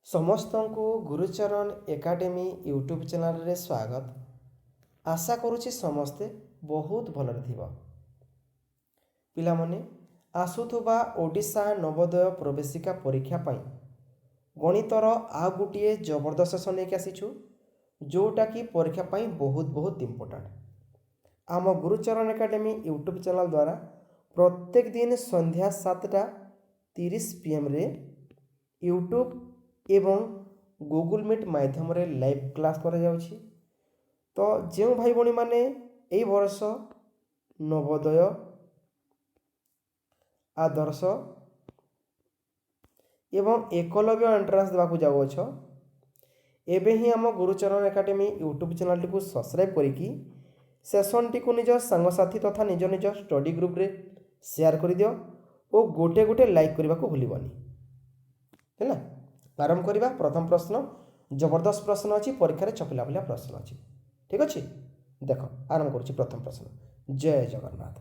समस्त को Gurucharan academy YouTube channel रे स्वागत। आशा करुछि समस्ते बहुत भलरे थिबो। पिलामने आसुथुबा ओडिशा नवोदय प्रवेशिका परीक्षा पाई गणितर आ गुटिए जबरदस्त सेशन लेके आसीछु, जोटा कि परीक्षा पाई बहुत इम्पोर्टेंट। आम गुरुचरण एकाडेमी यूट्यूब चैनल द्वारा प्रत्येक दिन संध्या 7:30 PM रे यूट्यूब एवं गूगल मीट माध्यम रे लाइव क्लास करा जाउछि। तो जो भाई भणी माने एई वर्ष नवोदय आदर्श एवं एकलव्य एंट्रांस देवाक जाउछ, एबे ही आम गुरुचरण एकाडेमी यूट्यूब चैनल टी को सब्सक्राइब करिकी सेशन टी को निज सांगसाथी तथा निज निज स्टडी ग्रुप रे शेयर कर दियो और गोटे गोटे लाइक करने को भूलबनी है। आरंभ करवा। प्रथम प्रश्न जबरदस्त प्रश्न अच्छी परीक्षा छपिला भलिया प्रश्न अच्छी। ठीक अच्छे देख आरंभ करुच्ची। प्रथम प्रश्न जय जगन्नाथ।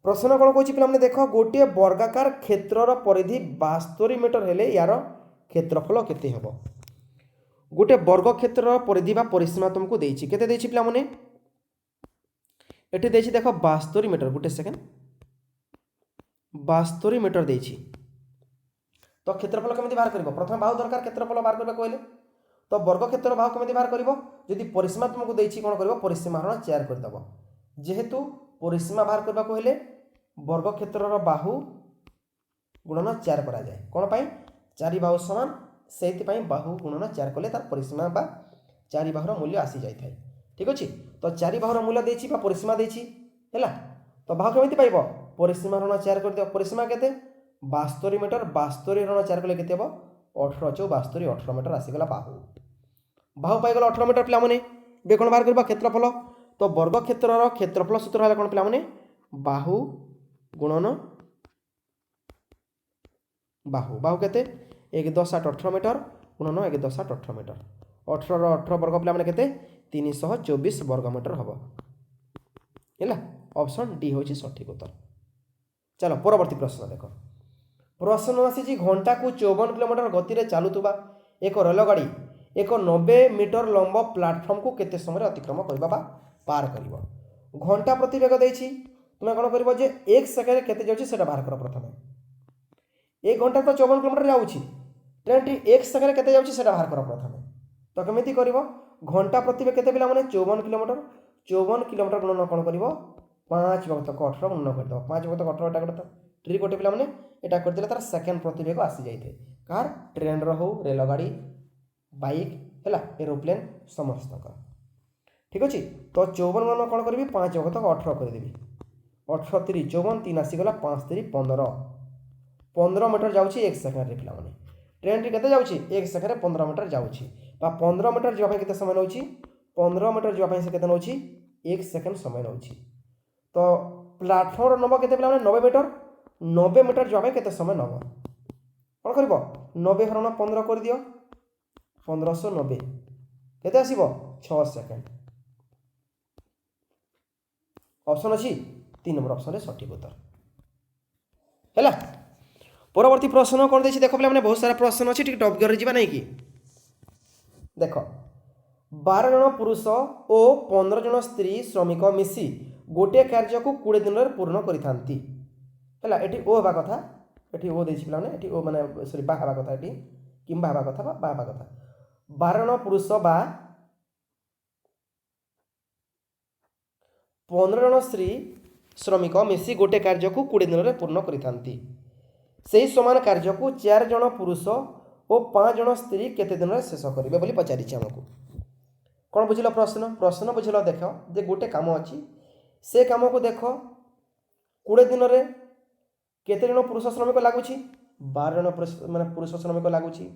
प्रश्न कौन कौन पे देख गोटे वर्गाकार क्षेत्रर परिधि 72 मीटर हेले यार क्षेत्रफल केते हेबो। गोटे वर्ग क्षेत्र परिधि बा परिसीमा तुमको देछि केते देछि पिला माने एठी देछि देख 72 मीटर। गोटे सेकेंड 72 मीटर देछि। तो क्षेत्रफल केमिति बाहर करिवो। प्रथम बाहु दरकार क्षेत्रफल बाहर करबा कहले तो वर्ग क्षेत्र बाहु केमिति बाहर करिवो। जदि परिसीमा तुमको देछि कोन करिवो परिसीमा हरण 4 कर दबो। जेहेतु परिसीमा बाहर करबा कहले वर्ग क्षेत्रर बाहु गुणन 4 करा जाय। कोन पई 4 बाहु समान सेति पई बाहु गुणन 4 कले तार परिसीमा बा 4 बाहुर मूल्य आसी जाय थाय। ठीक अछि। तो 4 बाहुर मूल्य देछि बा परिसीमा देछि हैला। तो बाहु केमिति पाइबो परिसीमा हरण 4 कर दियो। परिसीमा केते 72 मीटर। 72 रण 4 कले केते हेबो 18 चौ 72 18 मीटर आसीगला बाहु। बाहु पाइगल 18 मीटर पिला माने बे कोन बाहर करबा क्षेत्रफल। तो वर्ग क्षेत्रर क्षेत्रफल सूत्र होला कोन पिला माने बाहु गुणन बाहु। बाहु केते 1 10 8 18 मीटर गुणन 1 10 8 18 मीटर। 18 रो 18 वर्ग पिला माने केते 324 वर्ग मीटर हबो हैला। ऑप्शन डी होची सठिक उत्तर। चलो परवर्ती प्रश्न देखो। प्रश्न आसी घंटा को 54 किलोमीटर गति रे चलुवा एक रेलगाड़ी एक 90 मीटर लंब प्लाटफर्म को केते समय अतिक्रम करबा बा पार करिवो। घंटा प्रति वेग देछि तुमे कोन करिवो जे 1 सेकेंड केते जाउछि सेटा बाहर कर। प्रथमे 1 घंटा तो 54 किलोमीटर जाउछि, ट्रेन टी 1 सेकेंड केते जाउछि सेटा बाहर कर। प्रथमे तो केमिति करिवो घंटा प्रति वेग केते पिला माने 54 किलोमीटर। 54 किलोमीटर गुणन कोन करिवो 5 वक्त 18 गुणन कर दो। 5 वक्त 18 टा करतो ट्री गोटे पिला माने एटा कर देले तार सेकेंड प्रति वेग आसी जाइथे। कार ट्रेन रो हो रेलगाड़ी बाइक हैला एरोप्लेन समस्त का। ठीक अछि। तो 54 गुणन कोन करबी 5 वक्त 18 कर देबी। 18 3 54 3 आसी गला 5 3 15 15 मीटर जाउछि 1 सेकेंड रे पिला माने। ट्रेन टी केते जाउछि 1 सेकेंड रे 15 मीटर जाउछि बा 15 मीटर जेबा पय केते समय नउछि 15 मीटर जेबा पय से केते नउछि 1 सेकेंड समय नउछि। तो प्लेटफॉर्म नंबर केते पिला माने 90 मीटर। 90 मीटर जेबा पय केते समय नब कोन करबो 90 हरण 15 कर दियो 1590 केते आसीबो 6 सेकेंड। ऑप्शन अछि 3 नंबर ऑप्शन रे सठिक उत्तर हैला। परवर्ती प्रश्न कोन देछि देखो पिला माने बहुत सारा प्रश्न अछि। ठीक टॉप गियर रे जिबा नै कि देखो 12 जन पुरुष और 15 जन स्त्री श्रमिक मिसी गोटे कार्य को 20 दिन रे पूर्ण करिथांती हैला। एठी ओ हेबा कथा एठी ओ देछि पिला माने एठी ओ माने सॉरी बा हेबा कथा एठी किंबा हेबा कथा बा हेबा कथा 12 जन पुरुष बा 15 जन स्त्री श्रमिक मिसी गोटे कार्य को 20 दिन रे पूर्ण करिथांती। सेही समान कार्य को 4 जन पुरुष और 5 जन स्त्री केते दिन रे शेष करिवे बोली पचारि छी हमकु। कोन बुझिलो प्रश्न। प्रश्न बुझिलो देखो जे गोटे काम अछि से काम को देखो 20 दिन रे केते जन पुरुष श्रमिक लागुछि 12 जन माने पुरुष श्रमिक लागुछि।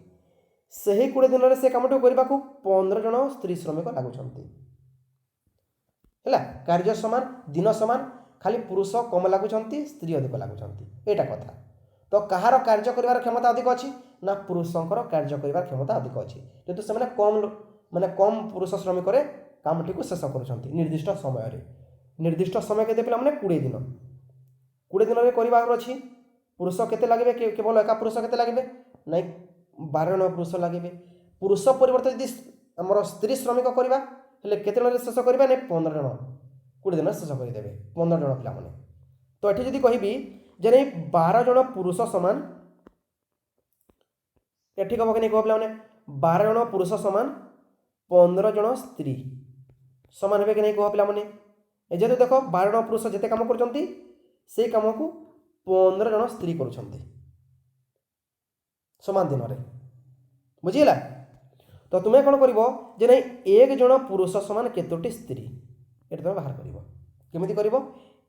सही 20 दिन रे से कामटो करबा को 15 जन स्त्री श्रमिक लागुछंती हैला। कार्य समान दिन समान खाली पुरुष कम लागुछंती स्त्री अधिक लागुछंती एटा कथा। तो कहार कार्य करिवार क्षमता अधिक अछि ना पुरुषंकर कार्य करिवार क्षमता अधिक अछि। जेतु से माने कम पुरुष श्रमिक रे कामटी को शेष करूछंती निर्दिष्ट समय रे। निर्दिष्ट समय केते पिला माने 20 दिन। 20 दिन रे करिवार अछि पुरुष केते लागिबे केवल एका पुरुष केते लागिबे नै 12 जन पुरुष लगे पुरुष परिवर्तन यदि आमर स्त्री श्रमिक करवा हेल्ले केते जन शेष करवा ना 15 जन 20 दिन शेष करदे 15 जन पिला माने तो ये जदि कहबी जे नहीं 12 जन पुरुष समान ये ठीक हम कि नहीं कह पे 12 जन पुरुष समान 15 जन स्त्री समान हे कि नहीं कह पे जेहेतु देख 12 जन पुरुष जिते कम कर कम को 15 जन स्त्री कर समान दिन में बुझीला तो तुम्हें कौन कर नहीं 1 जन पुरुष समान केतोटी स्त्री ये तुम बाहर करमी कर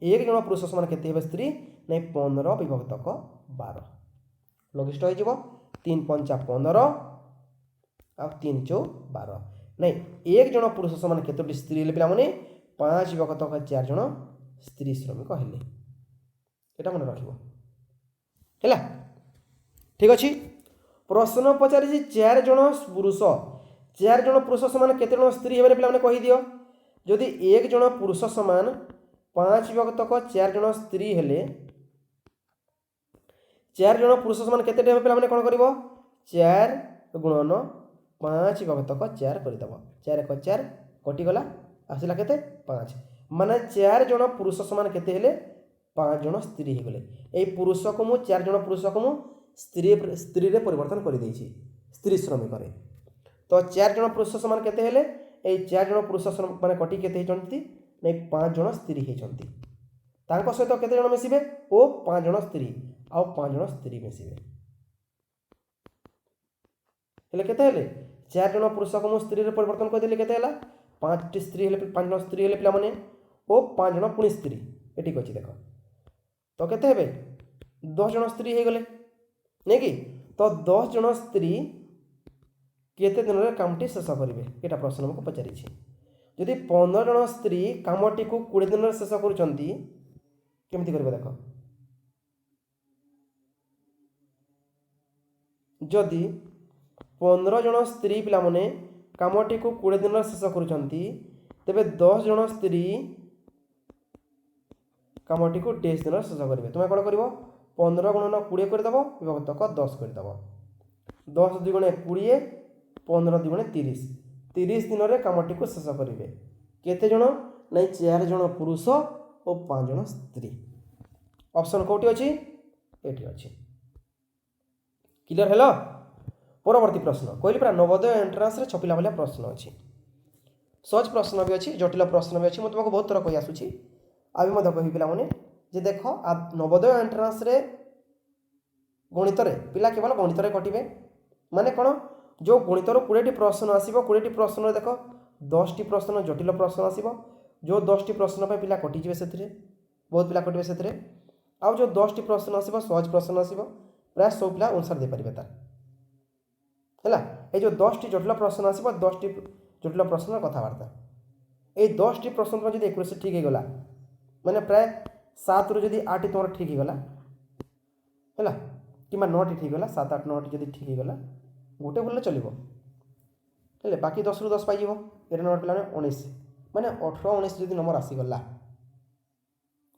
1 जन पुरुष समान केते स्त्री नहीं 15 विभक्तक 12 लघिष्ठ हो 3 पंचा 15 आ 3 चौ 12 नहीं 1 जन पुरुष समान केतोटी स्त्री पे 5 विभक्तक 4 जन स्त्री श्रमिक हेले ये मन रखा ठीक अच्छे प्रश्न पचारि 4 जन पुरुष समान केते जन स्त्री हे पे कहीदियो जदि 1 जन पुरुष समान 5 विभक्तक 4 जन स्त्री हेले 4 जन पुरुष समान केते पे कौन कर 4 गुणन 5 विभक्तक 4 करदेव 4 1 4 कटिगला आसला केते 5 माने 4 जन पुरुष समान केते हेले 5 जन स्त्री हो गले ए पुरुष को मु 4 जन पुरुष को मु स्त्री रे परिवर्तन कर देछि स्त्री श्रमिक रे तो 4 जन पुरुष समान केते हेले ए 4 जन पुरुष माने कटि केते हेचंती नै 5 जन स्त्री हेचंती तांको सहित केते जन मिसिबे ओ 5 जन स्त्री आ 5 जन स्त्री मिसिबे हेले केते हेले 4 जन पुरुष को मु स्त्री रे परिवर्तन कर देले केते हला 5 टी स्त्री हेले 5 जन स्त्री हेले पिला माने ओ 5 जन पुणी स्त्री ए ठीक अछि देखो तो केते हेबे 10 जन स्त्री हे गले नहीं कि तो 10 जन स्त्री केते दिन रे कामटी शेष करेंगे यहाँ प्रश्न हमको पचारि जदि 15 जन स्त्री कामटी को 20 दिन शेष करुँच केमती करेंगे देख जदि 15 जन स्त्री पिला माने कामटी को 20 दिन शेष करुँच तेबे 10 जन स्त्री कामटी को 23 दिन शेष करेंगे तुम्हें कौन कर 15 गुणन 20 करदेव विभक्तक 10 करदेव 10 दुगुणे 20 15 दुगुणे 30 30 दिन में कामटी को शेष करेंगे केते जन नहीं 4 जन पुरुष और 5 जन स्त्री ऑप्शन कौटी अच्छी ये अच्छी क्लियर हेलो परवर्ती प्रश्न कहली पूरा नवोदय एंट्रांस रे छपिला वाला प्रश्न अच्छी सहज प्रश्न भी अच्छी जटिल प्रश्न भी अच्छी मुझे तुमको बहुत थर कही आसूची आबि मध्य कहि पिला माने जे देख नवोदय एंट्रांस रे गणित रे पिला केवल गणित रे कटिबे माने कोन जो गणित रो 20 टी प्रश्न आसीबो 20 टी प्रश्न रे देख 10 टी प्रश्न जटिल प्रश्न आसीबो जो 10 टी प्रश्न पे पिला कटि जिवे सेथरे बहुत पिला कटिबे सेथरे आ जो 10 टी प्रश्न आसीबो सहज प्रश्न आसीबो प्राय 100 पिला आंसर दे परिबे तार हैला ए जो 10 टी जटिल प्रश्न आसीबो 10 टी जटिल प्रश्न कथावार्ता ए 10 टी प्रश्न जदि एक्यूरेसी ठीक हे गला माने प्राय 7 रु जदि 8 तुम ठीक हो गला है कि 9 टी ठीक गला 7 8 9 टी जदि ठीक हो गला गोटे बोले चलो हेले बाकी 10 रु 10 पाई ये नंबर पिला 19 माने 18 19 जदि नंबर आसीगला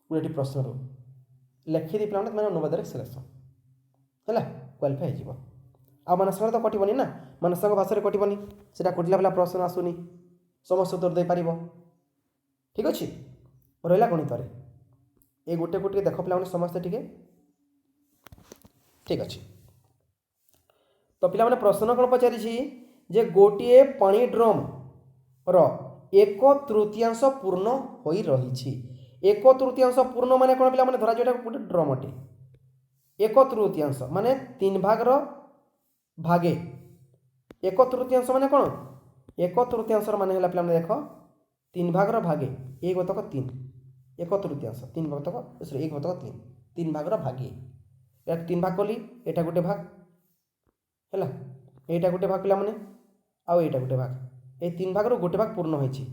20 टी प्रश्न रो लिखि दी पिला माने नवोदय सिलेक्शन है क्वालिफाई हो आ मानस तो कटबनी ना मानस भाषा कटबनी से कटिला बेला प्रश्न आसुनी समस्त उत्तर दे पार ठीक अच्छे रहा गणित ये गोटे गोटे देख पे समस्ते टे ठीक अच्छे तो पिला माने प्रश्न कौन पचारि जे गोटे पानी ड्रम रो 1/3 पूर्ण हो रही 1/3 पूर्ण माने कौन पिला माने धरा जो गोटे ड्रम अटे 1/3 माने 3 भाग रो भागे 1/3 माने कौन 1/3 माने हला पिला माने देख 3 भाग रो भागे 1/3 1/3 3 भाग तक सॉरी 1/3 3 भाग भागे या 3 भाग कली एटा गोटे भाग है एटा गोटे भाग पिला माने आउ एटा गोटे भाग ए 3 भाग रो गोटे भाग पूर्ण होइछि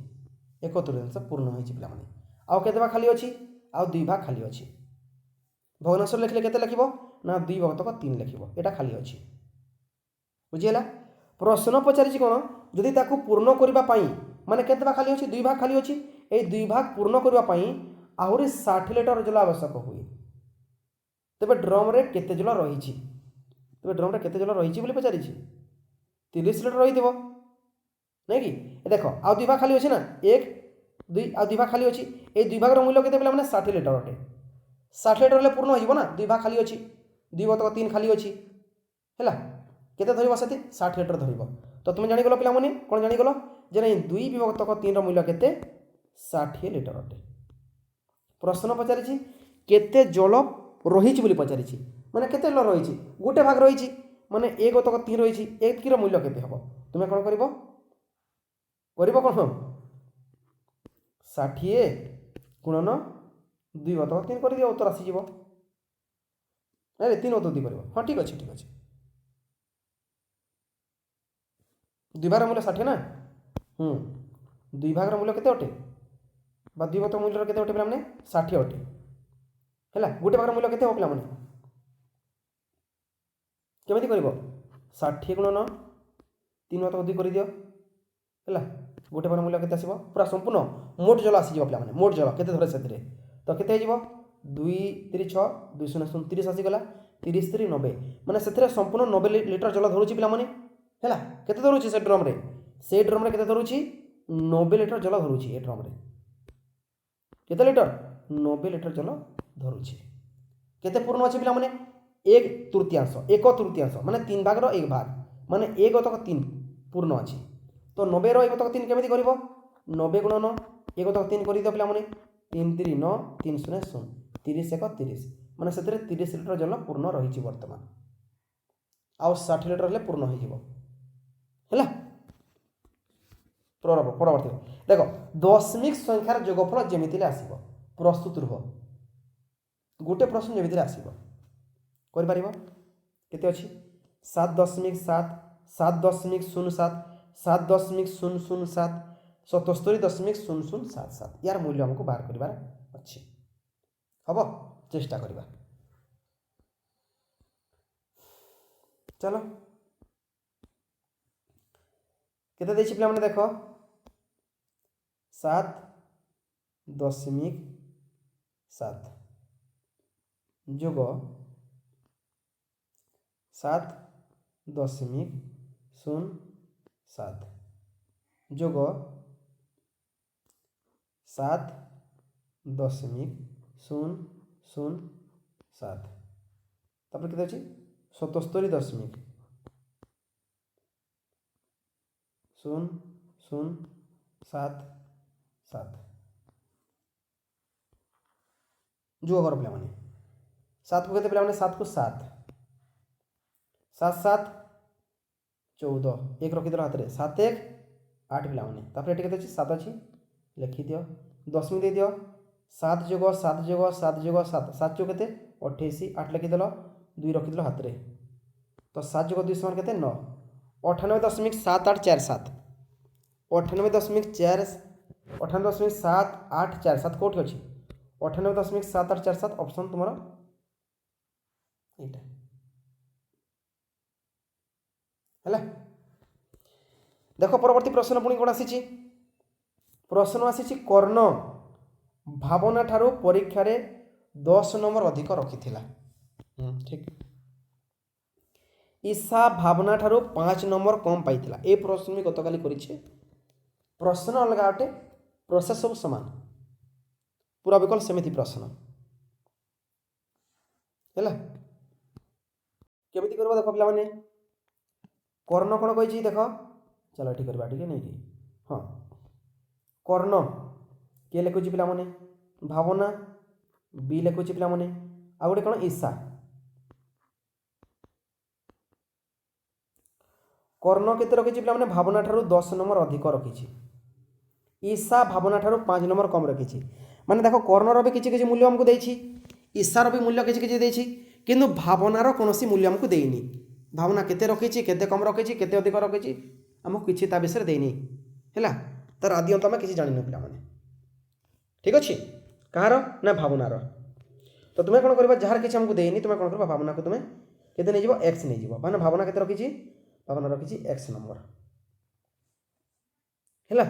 1/3 पूर्ण होइछि पिला माने आउ केते भाग खाली अछि आउ 2 भाग खाली अछि भग्नांश लिखले केते लिखिबो ना 2/3 लिखिबो एटा खाली अछि बुझियला प्रश्न पचारि कोन जदि ताकू पूर्ण करबा पई माने केते भाग खाली अछि 2 भाग खाली अछि ए 2 भाग पूर्ण करबा पई आहुरी 60 लिटर जल आवश्यक हुए तेबे ड्रम रे केते जल रही तेज ड्रम्रे केते जल रही पचारि 30 लिटर रही नहीं कि देख आउ 2 भाग खाली अच्छे ना 1 2 आ 2 भाग खाली अच्छी ये 2 भाग मूल्य के 60 लिटर अटे 60 लिटर हेल्ले पूर्ण हो ना 2 भाग खाली अच्छी 2 बतक 3 खाली अच्छी है केते धरब से 60 लिटर धरब तो तुम जानीगल पे कौन जानीगल जे नहीं 2 विभक्तक 3 मूल्य के 60 लिटर अटे। प्रश्न पचारि केते जल रही पचारि माने केते जल रही गोटे भाग रही माने 1 तक 3 रही 1 की मूल्य केते हम तुम्हें कौन कौन 60 गुणन 2 तक 3 कर दिया उत्तर आसीज अरे 3 उत्तर 2 कर हाँ ठीक अच्छे 2 भाग मूल्य 60 ना 2 भाग मूल्य केते अटे बा 2 बतक मूल्य केते अटे पे 60 अटे है गोटे भाग मूल्य केते हो पे केमी कर 60 गुणन 3 बतक 2 कर दियो है गोटे भाग मूल्य केते आसीबो पूरा संपूर्ण मोट जल आसीज पे मोट जल केते धरे से तो केते हो 2 3 6 2 0 0 30 आसीगला 30 3 90 माने से संपूर्ण 90 लिटर जल धरुची पे है केते धरुची से ड्रम रे केते धरुची 90 लिटर जल धरुची ए ड्रम रे केते लिटर 90 लिटर जल धरुची केते पूर्ण अछि पिला माने 1/3 माने 3 भाग रो 1 भाग माने 1 तक 3 पूर्ण अछि तो 90 रो 1 तक 3 केमिति करबो 90 गुणन 1 तक 3 करि दियो पिला माने 3 3 9 3 0 0 30 1 30 माने से 30 लिटर जल पूर्ण रही वर्तमान आउ 60 लिटर हेले पूर्ण हो जिवो हैला परवर्ती देख दशमिक संख्यार जोगफल जमिति आसीबो प्रस्तुत रुह गोटे प्रश्न जमिति आसीबो कर पारिबो केते अछि 7.7 7.07 7.007 77.0077 यार मूल्य हमको बाहर करिवार अछि हबो चेष्टा करिबा चलो केते देछि पिला माने देखो 7.7 जोग 7.07 जोग 7.007 तापर केते अछि 77.0077 जो घर पे 7 को कहते पे 7 को 7 7 7 14 एक रखी हाथ में 7 1 8 पे ये 7 अच्छी लिखी दियो दशमिक दे दियो 7 जोग 7 जोग 7 जोग 7 7 जो के 28 8 लिखिदेल 2 रखीदेल हाथ में तो 7 जोग 2 समान के 9 98.7847 98.7847 कौट अच्छी 98.7847 ऑप्शन तुम है देख परवर्ती प्रश्न पुणी कौन आसी प्रश्न आसी कर्ण भावना ठारू परीक्षा रे 10 नंबर अधिक रखी ठीक ईशा भावना ठारू 5 नंबर कम पाई ए प्रश्न भी गतकाली करिछे प्रश्न अलग अटे प्रोसेस सब समान पूरा विकल्प सेमिति प्रश्न है केमिति करबा देखो पिला माने कर्ण कोन कहि देख चलो ठीक करबा ठीक नहीं कि हाँ कर्ण के लिखुची पिला माने भावना बी लिखुची पिला माने आ गोटे कोन ईशा कर्ण केते रखिछि पिला माने भावना ठारू 10 नंबर अधिक रखिछि ईशा भावना ठारू 5 नंबर कम रखिछि माने देखो कर्ण रो भी किछि मूल्य हमको देछि ईशा रो भी मूल्य किछि देछि किंतु भावना रो कोनोसी मूल्य हमको देइनी भावना केते रखिछि केते कम रखिछि केते अधिक रखिछि हमको किछि ता विषय देइनी हैला तार आदि अंत में किछि जानि न पिला माने ठीक अछि कहार ना भावना रो तो तुम्हें कोन करबा जहार किछि हमको देइनी तुम्हें कोन करबा भावना को तुम्हें केते नै जिवो x नै जिवो माने भावना केते रखिछि भावना रखिछि x नंबर हैला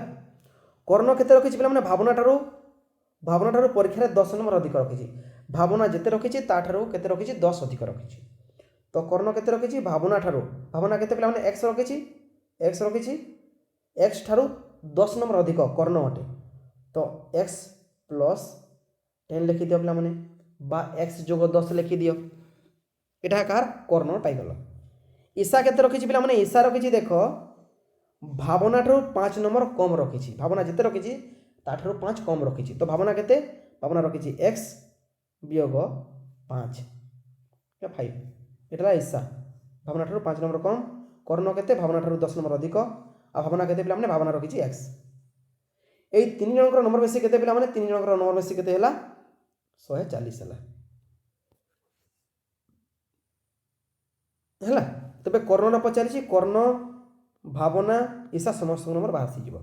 कर्ण केते रखिछि पिला माने भावना ठारू परीक्षा रे 10 नंबर अधिक रखिछि भावना जेते रखिछि ता ठारू केते रखिछि 10 अधिक रखिछि तो कर्ण केते रखिछि भावना ठारू भावना केते पिला माने x रखिछि x ठारू 10 नंबर अधिक कर्ण अटे तो x प्लस 10 लिखि दियो पिला माने बा x जोग 10 लिखि दियो एटा कार कर्ण पाइगल ईशा केते रखिछि पिला माने ईशा रखिछि देखो भावना ठारू 5 नंबर कम रखिछि भावना जेते रखिछि ता ठारू 5 कम रखिछि तो भावना केते भावना रखिछि x वियोग 5 या 5 एटा ईशा भावना ठारू 5 नंबर कम कर्ण केते भावना ठारू 10 नंबर अधिक आ भावना केते पिला माने भावना रखिछि x एई तीन जनकर नंबर बेसी केते पिला माने तीन जनकर नंबर बेसी केते हला 140 हला तबे कर्ण पचारिछि कर्ण भावना ईशा समस्त नंबर बाहर जीव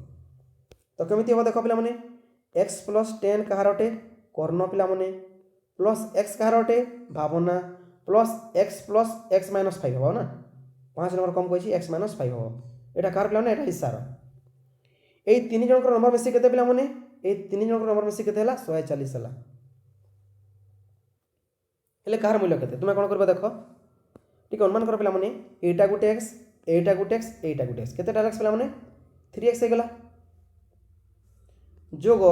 तो केमिति हो देखो पिला माने x प्लस 10 कहार अटे कर्ण पिला माने प्लस x कहार अटे भावना plus x plus x minus 5 हो ना 5 नंबर कम कहिछि x माइनस 5 हो एटा कहार पिला माने एटा ईशार एई तीन जनकर नंबर बेसी केते पिला माने एई तीन जनकर नंबर बेसी केते हला 140 हला हेले कहार मूल्य केते तुमे कोन करबा देखो ठीक अनुमान कर पिला माने एटा गुटे x एटा गुटे x एटा गुटे x केते डायरेक्ट पिला माने 3x हे गेला जोग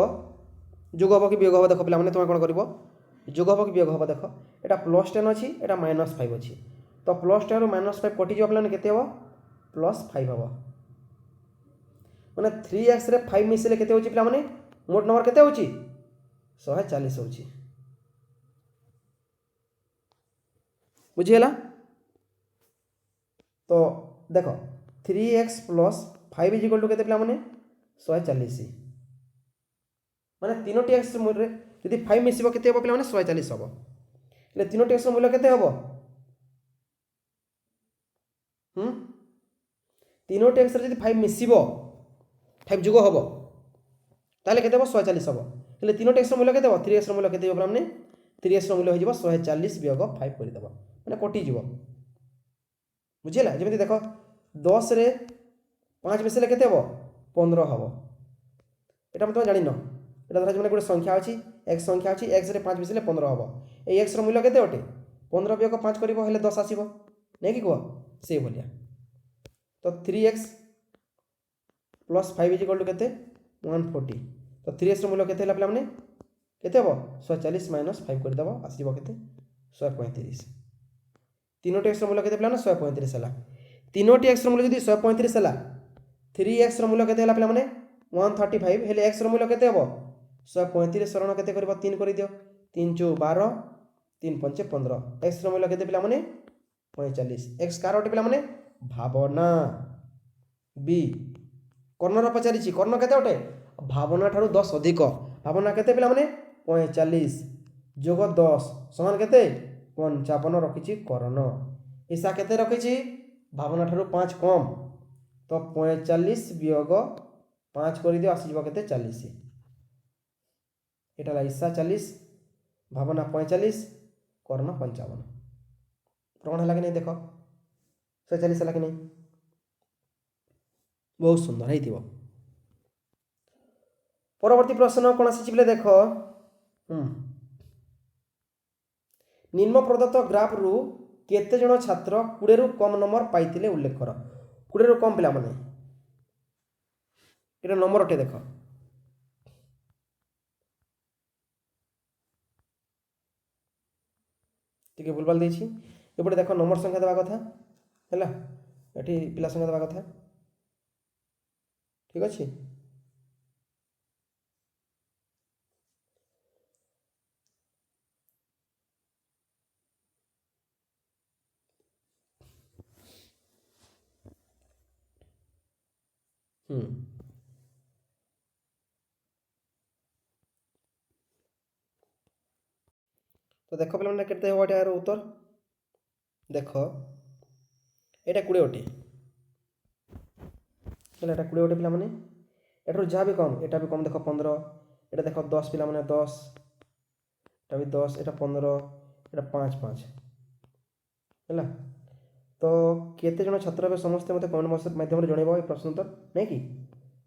हबो कि वियोग हबो देखो पिला माने तुमे कोन करबो जोग हबो कि वियोग हबो देखो एटा प्लस 10 अछि एटा माइनस 5 अछि तो प्लस 10 रो माइनस 5 कटि जो पिला माने केते हबो प्लस 5 हबो माने 3x रे 5 मिसले केते होची पिला माने मोट नंबर केते होची 140 होची बुझियला तो देखो 3x plus 5 is equal to केते पिला माने 140 माने तीनोटी x रे यदि 5 मिसिबो केते हबो पिला माने 140 हबो ले तीनोटी x मूल्य केते हबो तीनोटी x रे यदि 5 मिसिबो 5 जुग हबो ताले केते हबो 140 हबो ले तीनोटी x मूल्य केते हबो 3x मूल्य केते हबो माने 3x मूल्य हो जिवो 140 वियोग 5 करि दबो माने कटि जिवो बुझिला जेमिति देखो 10 रे 5 मिसले केते हबो 15 हबो एटा मत जानि न एटा धरा माने गोटे संख्या अछि x संख्या अछि x रे 5 मिसले 15 हबो ए x रो मूल्य केते अटे 15 वियोग 5 करिवो हेले 10 आसीबो नै कि को से बोलिया तो 3x plus 5 is equal to केते 140 तो 3x रो मूल्य केते हला पिला माने केते हबो 140 माइनस 5 कर दबो आसीबो केते 135 तीनोटी x रो मूल्य केते पिला माने 135 हला तीनोटी x रो मूल्य जदी 135 हला 3x रो मूल्य केते हला पिला माने 135 हेले x रो मूल्य केते हबो 135 सरण केते करबो 3 करि दियो 3 * 12 3 * 5 = 15 x रो मूल्य केते पिला माने 45 x कार अटे पिला माने भावना b कर्ण पचारिछि कर्ण केते अटे भावना ठारू 10 अधिक भावना केते पिला माने 45 जोग 10 समान केते 55 रखिछि कर्ण ईशा केते रखिछि भावना ठारू 5 कम तो 45 वियोग 5 करि दियो आसी जबो केते 40 एटा ला ईशा 40 भावना 45 कर्ण 55 प्रमाण हला कि नहीं देखो 140 हला कि नहीं बहुत सुंदर है परवर्ती प्रश्न कौन आसी देख निम्न प्रदत्त ग्राफ रु केते जन छात्र 20 रु कम नंबर पाइतिले उल्लेख कर 20 रु कम पिला माने एटा नंबर अटे देख ठीक है भूलभाल देछि एपटे देख नंबर संख्या देवा कथा हैला एठी पिला संख्या देवा कथा ठीक अछि तो देख पे केते हो यार उत्तर देख एटा 20 अटे एटा 20 अटे पिला माने एटर जहाँ भी कम एटा भी कम देख 15 एटा देख 10 पिला माने 10 एटा भी 10 एटा 15 एटा 5 5 हैला तो केते जन छात्र बे समस्त मते कमेंट माध्यम रे जणेबो ए प्रश्न उत्तर नै कि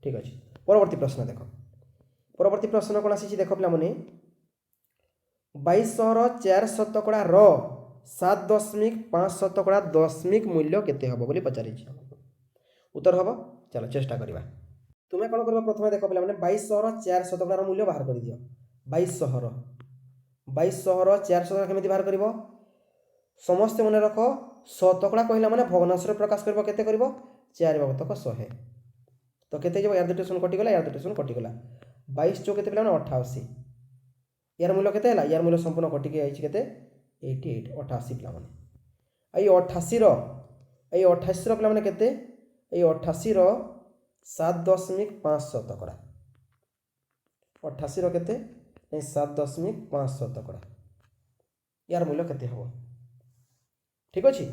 ठीक अछि परवर्ती प्रश्न देख परवर्ती प्रश्न कोन आसी देखो पिला माने 2200 रो 4 शतकड़ा र 7.5 शतकड़ा दशमिक मूल्य केते हबो बोली पचारि उत्तर हबो। चलो चेष्टा करवा। तुम्हें कौन कर प्रथम देख पे 2200 4 शतकड़ार मूल्य बाहर कर दियो। 2200 4 शतकड़ा केमिति बाहर करिवो समस्त मन रख शतकड़ा कहला माने भग्नांश प्रकाश करिवो केते करिवो 4 भागतक 100 तो केते जब यार दुटे शून्य कटिगला यार दुटे शून्य कटिगला 22 चौ केते पिला 88 यार मूल्य केते हला यार मूल्य संपूर्ण कटिके आइछि केते 88 88 पिला माने एई 88 रो पिला माने केते एई 88 रो 7.5 शतकड़ा 88 रो केते 7.5 शतकड़ा यार मूल्य केते हबो ठीक अछि।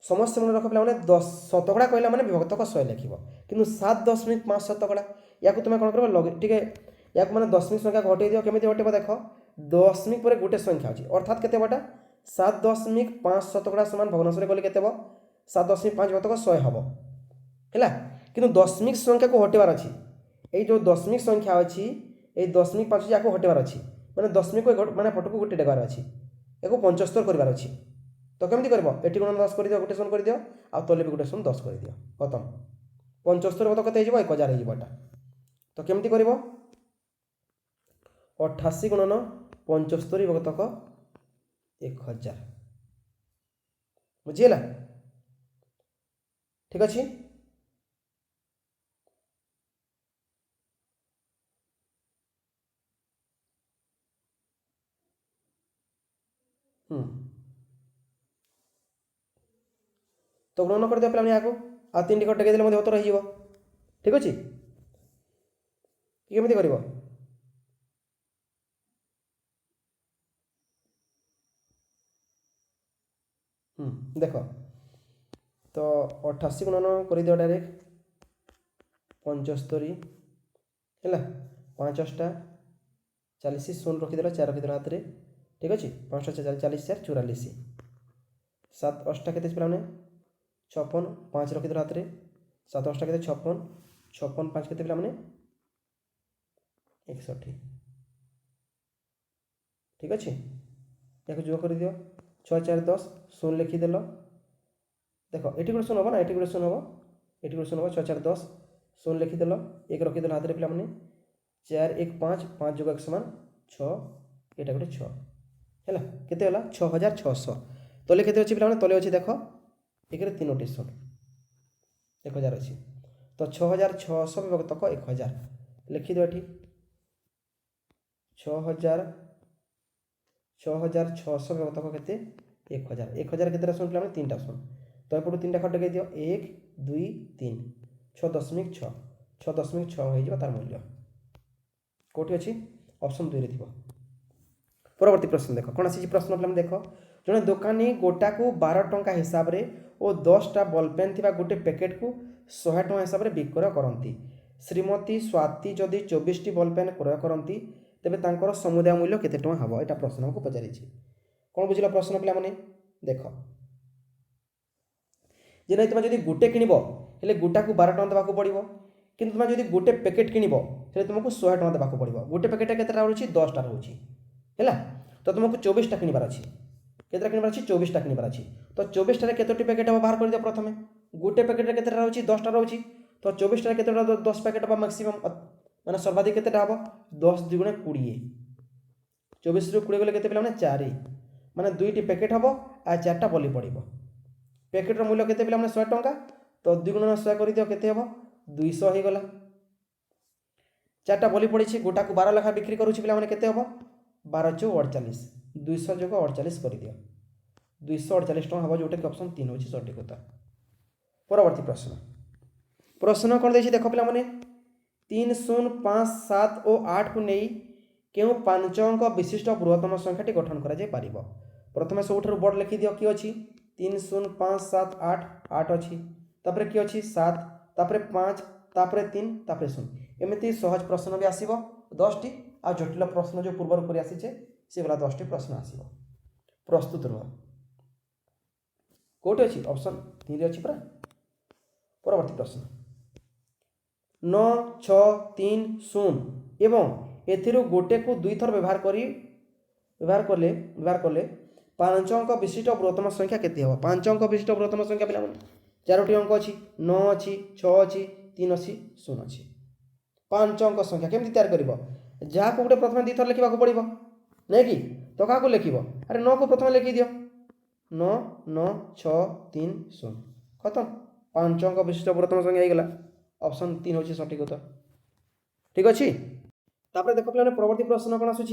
समस्त मन रख पे 10 शतकड़ा कहला माने विभक्तक 100 लिखिबो किंतु 7.5 शतकड़ा या तुम कौन कर लगे ठीक है या मैंने दशमिक संख्या घटे दियो केमी घटेब देख दशमिक पर गोटे संख्या अच्छी अर्थात केते बटा 7.5 शतकड़ा समान भग्नांश गले केते 7.5 भागतक 100 हम है कि दशमिक संख्या को हटेबार अच्छी ये जो दशमिक संख्या अच्छी ये दशमिक 5 या हटेबार अच्छी मैंने दशमिक मैंने पटक गोटे डेगार अच्छी या 75 करार अच्छी तो केमी कर ये गुण 10 कर दियो गोटे शून्य कर दियो आ तले भी गोटे शून्य 10 कर दियो खत्म 75 तो केते 1000 होटा तो केमती कर 88 गुणन 75 भागतक 1000 बुझीला ठीक अच्छे। तो गुणन कर दिया पे यहाँ आ 3 टी टेक देले उत्तर हो ठीक अच्छे केमती कर देख तो 88 गुणन कर दियो डायरेक्ट 75 है 5 8 40 शून्य रखीदेल 4 रखीदेल हाथ में ठीक अच्छे 5 40 4 44 7 8 के 56 5 रखीदेल हाथ में 7 8 के 56 56 5 के पे 61 ठीक अच्छे या जो कर दियो 6 4 10 शून्य लिखीदेल देख ये गोटे शून्य हम ना ये गोटे शून्य हम ये गोटे शून्य हम 6 4 10 शून्य लिखीदेल 1 रखीदेल हाथ में पे 4 1 5 5 + 1 समान 6 यहाँ गोटे 6 है केते 6600 तले केते अच्छी पे तले अच्छी देख एक 3टी शून्य 1000 अच्छी तो 6600 विभक्तक 1000 लिखिद ये 6600 विभक्तक केते 1000 1000 केते शून्य पे 3टा शून्य तो एपटू 3टा खट गई दियो 1 2 3 6.6 6.6 हो तार मूल्य कौटी अच्छी ऑप्शन 2 रे थिबो। परवर्ती प्रश्न देख कौन आसी प्रश्न पे देख जड़े दोकानी गोटा को 12 टंका हिसाब रे और 10टा बॉल पेन थिबा गोटे पैकेट को 100 टंका हिसाब रे विक्रय करती श्रीमती स्वाति जदि 24 टी बॉल पेन क्रय करती तेबे तांकर समुदाय मूल्य केते टंका हबो एटा प्रश्न हमको पचारि कौन बुझिला प्रश्न पिला माने देख जे नहीं तुम जदि गोटे किनिबो हेले गोटा को 12 टंका देबाक पड़िबो किंतु तुम जदि गोटे पैकेट किनिबो हेले तुमको 100 टंका देबाक पड़िबो गोटे पैकेट केतेटा रहउछि 10टा रहउछि हैला तो तुमको 24टा किनिबार अछि केतेटा किनिबार अछि 24टा किनिबार अछि तो 24टा रे केतोटी पैकेट बाहर कर दियो प्रथमे गोटे पैकेट रे केतेटा रहउछि 10टा रहउछि तो 24टा रे केतेटा 10 पैकेट बा मैक्सिमम माने सर्वाधिक केतेटा हबो 10 × 20 24 ରୁ 20 गले केते पिला माने 4 माने 2टी पैकेट हबो आ 4टा बलि पड़िबो पैकेट रो मूल्य केते पिला माने 100 टंका तो 2 × 100 कर दियो केते हबो 200 हे गला 4टा बलि पड़ी गोटा को 12 लेखा बिक्री करूछि पिला माने केते हबो 12 × 48 200 + 48 कर दियो 248 टंका हबो जोटा कि ऑप्शन 3 होछि सटीक उत्तर। परवर्ती प्रश्न प्रश्न कोन देछि देखो पिला माने 3 0 5 7 और 8 को नहीं केउ 5 अंक विशिष्ट बृहत्तम संख्याटी गठन करा जाय पारिबो प्रथमे सबुठारु बड़ लिखि दियो कि अछि 3 0 5 7 8 8 अछि तापरे कि अछि 7 तापरे 5 तापरे 3 तापरे 0 एमिति सहज प्रश्न भी आसीबो 10 टी आ जटिल प्रश्न जो पूर्व करी आसी छे से वाला 10 टी प्रश्न आसीबो प्रस्तुत रह कोठी अछि ऑप्शन 3 रे अछि परा। परवर्ती प्रश्न 9 6 3 0 एवं एथिरु गोटे को 2 थर व्यवहार कले पांच अंक विशिष्ट बृहत्तम संख्या केते हम 5 अंक विशिष्ट बृहत्तम संख्या पे 4टी अंक अच्छी 9 अच्छी 6 अच्छी 3 अच्छी 0 अच्छी 5 अंक संख्या केमती तैयार कर जहाँ को गोटे प्रथम 2 थर लिखा पड़ो नहीं कि तो क्या लिख अरे 9 को प्रथम लिखी दियो 9 9 6 3 0 खत्म 5 अंक विशिष्ट बृहत्तम संख्या होगा ऑप्शन 3 हूँ सठिक उत्तर ठीक अच्छे तापर देख पे परवर्ती प्रश्न कौन आसूँ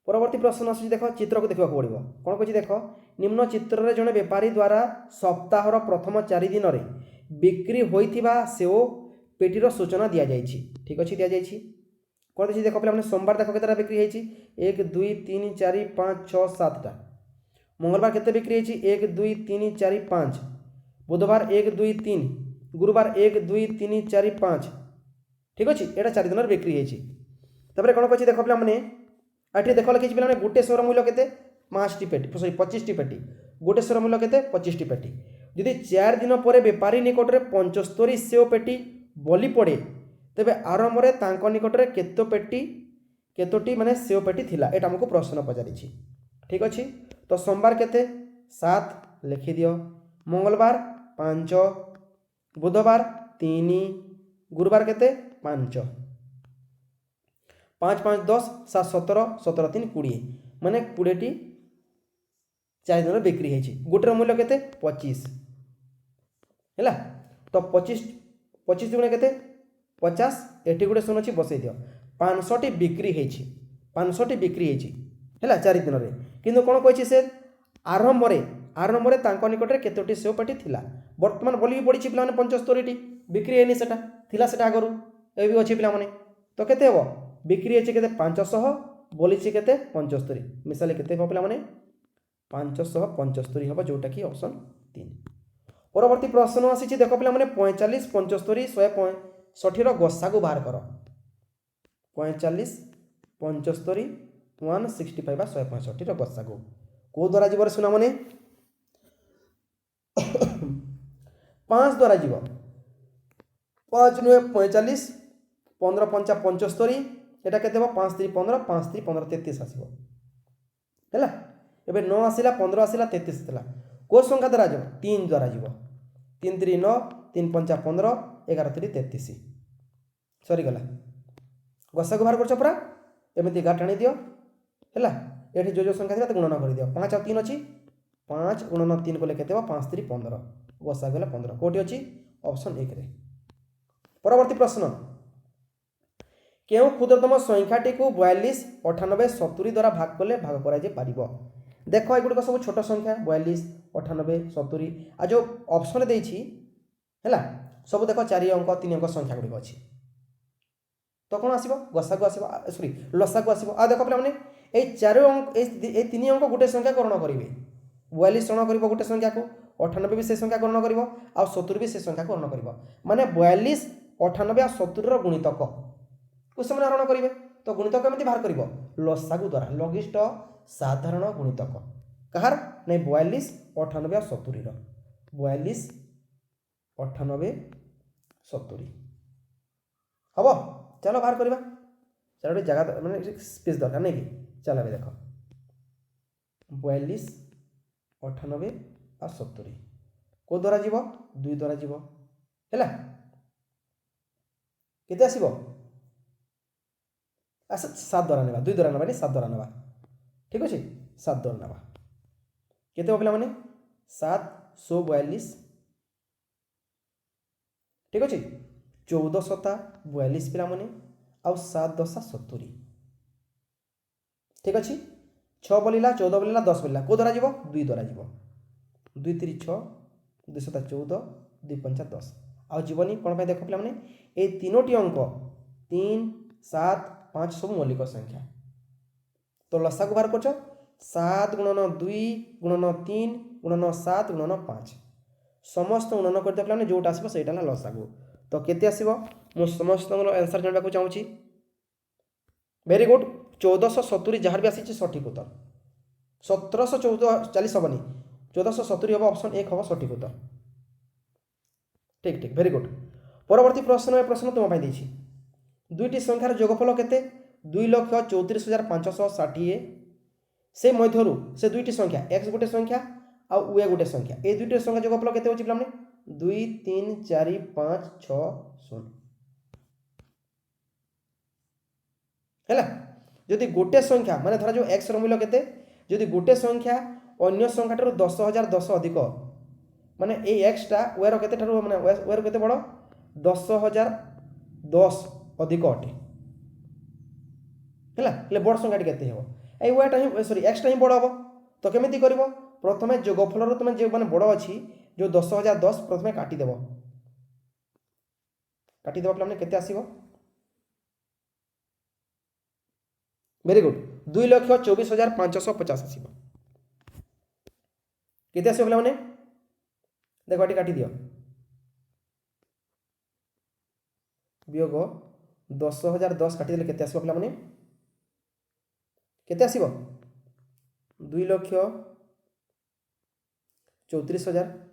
परवर्ती प्रश्न आसूँ देख चित्र को देखा पड़ो कौन कही देख निम्न चित्र में जड़े बेपारी द्वारा सप्ताहर प्रथम 4 दिन में बिक्री होइथिबा सेओ पेटीर सूचना दि जाइए ठीक अच्छे दि जाइए कौन देखिए देख पे सोमवार देख के बिक्री होती 1 2 3 4 5 6 7टा मंगलवार केते बिक्री होती 1 2 3 4 5 बुधवार 1 2 3 गुरुवार 1 2 3 4 5 ठीक अच्छे यहाँ 4 दिन बिक्री होती कौन कही देख पे ये देख लिखी पे गोटे शोर मूल्य के 5टी पेटी सॉरी 25टी पेटी गोटे शोर मूल्य के 25टी पेटी यदि 4 दिन पर बेपारी निकट में 75 सेओ पेटी बलि पड़े तेबे आरंभ में तांको निकट में केतोटी माने सेओ पेटी थिला एटा हमको प्रश्न पचारि ठीक अच्छे तो सोमवार केते 7 लिखि दियो मंगलवार 5 बुधवार 3 गुरुवार केते 5 5 5 10 7 17 17 3 20 माने 20टी 4 दिन बिक्री होती गोटे मूल्य के 25 है तो 25 गुणे के 50 एटी गोटे शून्य अच्छी बसई दियो 500टी बिक्री होती 500टी बिक्री होती है 4 दिन में किंतु कौन कही से आरंभ में तांको निकट में केतोटी सेओ पेटी थिला वर्तमान बोली पड़ी पे 75टी बिक्री होनी सेटा आगु ये भी अच्छी पे तो केते हम बिक्री होती के 500 बोली के 75 मिसाले के पे 575 हम जोटा कि ऑप्शन 3 परवर्ती प्रश्न आसी देख पे 45 75 165 गसा को बाहर कर 45 75 165 165 गसा को द्वारा जीव सुना मैंने 5 द्वारा जीव 5 नुहे 45 15 5 75 एटा के 5 3 15 5 3 15 33 आसो है एबे 9 आसला 15 आसला 33 आसला को संख्या द्वारा जीव 3 द्वारा जीव 3 3 9 3 5 15 11 3 33 सरीगला गसा को बाहर कर पूरा एमती गार टाणी दियो है ये जो संख्या थी गुणन कर दियो 5 और 3 अच्छी 5 गुणन 3 को लेके 5 3 15 गसा गला 15 कोटी अच्छी ऑप्शन 1 रे परवर्ती प्रश्न क्यों क्षुद्रतम संख्याटी को 42 98 70 द्वारा भाग कले भाग कर देख एगुड़िक सब छोट संख्या 42 98 70 आ जो ऑप्शन देछि है सब देख 4 अंक 3 अंक संख्या गुड़िक अच्छी तो कौन आसो गसा को आसो सॉरी लसा को आसो आ देख पे ये 4 अंक ये 3 अंक गोटे संख्या गणना करेंगे 42 गणना कर गोटे संख्या को 98 भी से संख्या गणना कर 70 भी से संख्या गणना कर माने 42 98 और 70 गुणितक को से हरण करेंगे तो गुणितक एमती बाहर कर लसागु द्वारा लघिष्ठ साधारण गुणितक कहार नहीं 42 98 और 70 42 98 70 हम चलो बाहर करवा चलो जगह मैंने स्पेस दरकार नहीं कि चलो देख 42 98 और 70 को द्वारा जीव 2 द्वारा जीव है केते आसीबो 7 द्वारा नेबा 2 द्वारा नेबा नहीं 7 द्वारा नेबा ठीक अच्छे 7 द्वारा नेबा केते पे मैंने 742 ठीक अच्छे 14 शता 42 पिला मैंने आउ 7 10 70 ठीक अच्छे 6 बोलिला 14 बोलिला 10 बोलिला को द्वारा जीव 2 द्वारा जीव 2 3 6 2 7 14 2 5 10 आउ जीवनी कौन पे देख पे ये 3टी अंक 3 7 5 सब मौलिक संख्या तो लसा को बाहर कर 7 गुणन 2 गुणन 3 गुणन 7 गुणन 5 समस्त गुणन करते पे जोटा आसो से लसा को तो केते आसो मु समस्त आंसर जानवा चाहूँगी वेरी गुड 1470 जहाँ भी आसी सठिक उत्तर 1740 हेनी 1470 हम ऑप्शन 1 हम सठिक उत्तर ठीक ठीक वेरी गुड परवर्ती प्रश्न तुम देती दुईटी संख्यार जोगफल केते 2,34,560 से मध्यरु से दुईटी संख्या x गोटे संख्या आ y गोटे संख्या ए दुईटी संख्या जोगफल केते होची पिलाने 2 3 4 5 6 0 हैला जदि गोटे संख्या माने धरा जो x रो मूल्य केते जदि गोटे संख्या अन्य संख्या ठारो 10010 अधिक माने ए x टा y रो केते ठारो माने y रो केते बड़ 10010 अधिक अटे हैला ले बड़ संख्या केते हेबो ए y टा ही सॉरी x टा ही बड़ हबो तो केमिति करबो प्रथमे जोगफल रो तुमे जे माने बड़ अछि जो 10010 प्रथमे काटी देबो माने केते आसीबो वेरी गुड 2,24,550 आसीबो केते आसीबो माने देखो एटी काटी दियो वियोग 10,010 काटी देले केते आसीबो माने केते आसीबो 2,34,000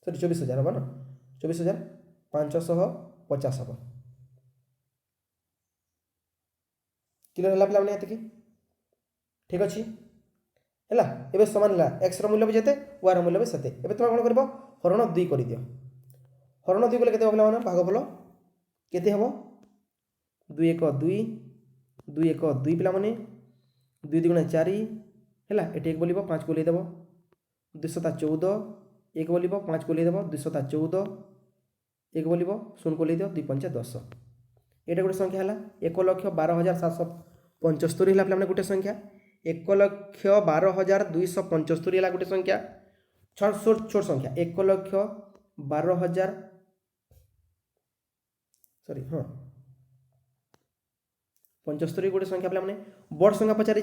सॉरी 24,000 हम ना 24,550 हम क्लियर है पे ये ठीक अच्छे है एवं सामान एक्स रूल्य भी जिते वार मूल्य भी सेते एवं तुम कौन कर हरण 2 कर दियो हरण 2 कले के भागफल केते हम 2 1 2 2 1 2 पिला माने 2 2 4 है ये एक बोल 5 को देव 214 एक बोल 5 को देव 214 एक बोल 0 को दियो 2 5 10 ये गोटे संख्या है 1,12,775 है पे गोटे संख्या 1,12,275 है गोटे संख्या छोट संख्या 1,12,000 सॉरी हाँ 75 गोटे संख्या पे मैंने बड़ संख्या पचारि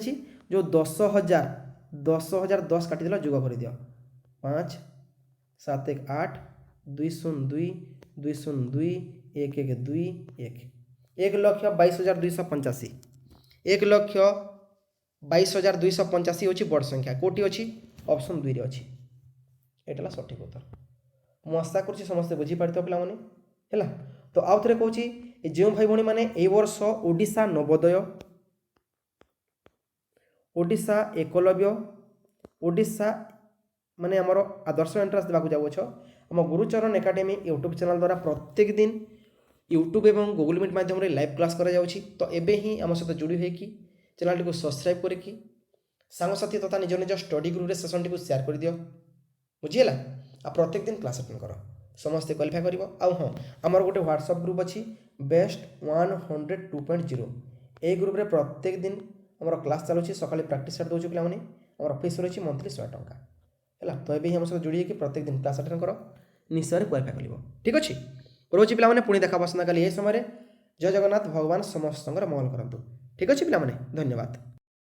जो 10,010 काटिदेल जोग कर दियो 5 7 1 8 2 0 2 2 0 2 1 1 2 1 1,22,285 1,22,285 होची बड़ संख्या कोटी अच्छी ऑप्शन 2 रे अच्छी एटा सठिक उत्तर मु आशा कर समस्त बुझी पारत पे है तो आउ थे कहूँ जो भाई भाई मैंने ए वर्ष ओडिशा नवोदय ओडिशा एकलव्य ओडिशा माने आमर आदर्श एंट्रांस देवाक जाऊछ आम गुरुचरण एकाडेमी यूट्यूब चैनल द्वारा प्रत्येक दिन यूट्यूब एवं गूगल मीट माध्यम लाइव क्लास करा जाउछि तो एबे ही आम सहित जोड़ी होइकी चैनल को सब्सक्राइब करके सांगसाथी तथा निज निज study group session T share कर दियो बुझीला आ प्रत्येक दिन क्लास अटेंड कर समस्ते क्वालिफाई कर हाँ आमर गोटे व्हाट्सएप ग्रुप अच्छी बेस्ट 102.0 ए ग्रुप रे प्रत्येक दिन आमर क्लास चलुची सकाଳେ प्रैक्टिस सेट दोछु पिला माने आमर फीस रही मंथली 100 टंका है तो ये हम सहित जोड़ी प्रत्येक दिन क्लास अटेंड कर निश्चय क्वालिफाई कर ठीक अच्छे रोची पिला माने पुणी देखा बसना काली ये समय जय जगन्नाथ भगवान समस्त मंगल करंतु ठीक अच्छे पिला माने धन्यवाद।